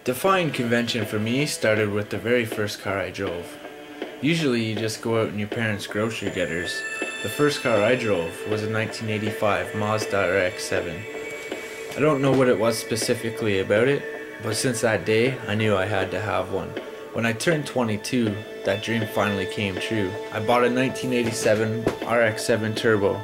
Defying convention for me started with the very first car I drove. Usually you just go out in your parents' grocery getters. The first car I drove was a 1985 Mazda RX-7. I don't know what it was specifically about it, but since that day I knew I had to have one. When I turned 22, that dream finally came true. I bought a 1987 RX-7 Turbo.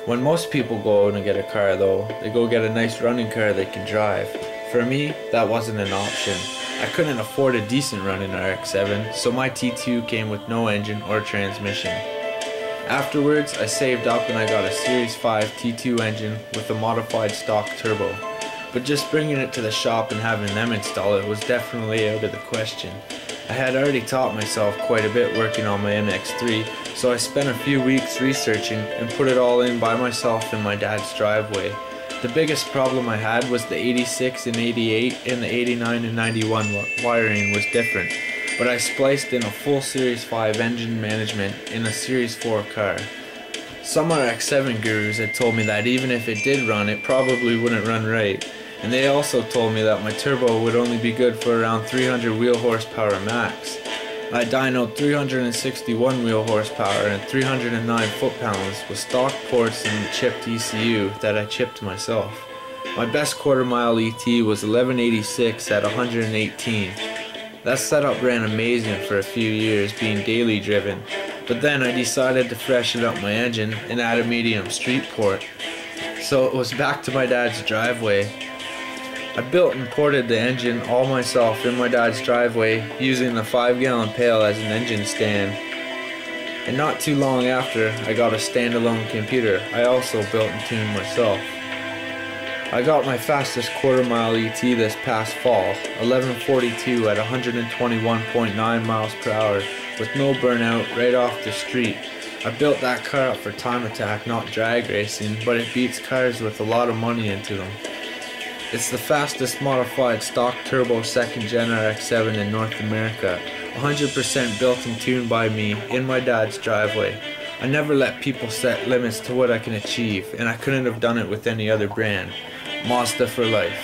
When most people go out and get a car though, they go get a nice running car they can drive. For me, that wasn't an option. I couldn't afford a decent running RX-7, so my T2 came with no engine or transmission. Afterwards, I saved up and I got a Series 5 T2 engine with a modified stock turbo. But just bringing it to the shop and having them install it was definitely out of the question. I had already taught myself quite a bit working on my MX-3, so I spent a few weeks researching and put it all in by myself in my dad's driveway. The biggest problem I had was the 86 and 88 and the 89 and 91 wiring was different, but I spliced in a full Series 5 engine management in a Series 4 car. Some RX-7 gurus had told me that even if it did run, it probably wouldn't run right, and they also told me that my turbo would only be good for around 300 wheel horsepower max. I dynoed 361 wheel horsepower and 309 foot-pounds with stock ports and chipped ECU that I chipped myself. My best quarter-mile ET was 1186 at 118. That setup ran amazing for a few years, being daily driven, but then I decided to freshen up my engine and add a medium street port. So it was back to my dad's driveway. I built and ported the engine all myself in my dad's driveway using the 5-gallon pail as an engine stand. And not too long after, I got a standalone computer I also built and tuned myself. I got my fastest quarter-mile ET this past fall, 1142 at 121.9 miles per hour with no burnout right off the street. I built that car up for time attack, not drag racing, but it beats cars with a lot of money into them. It's the fastest modified stock turbo 2nd gen RX-7 in North America, 100% built and tuned by me in my dad's driveway. I never let people set limits to what I can achieve, and I couldn't have done it with any other brand. Mazda for life.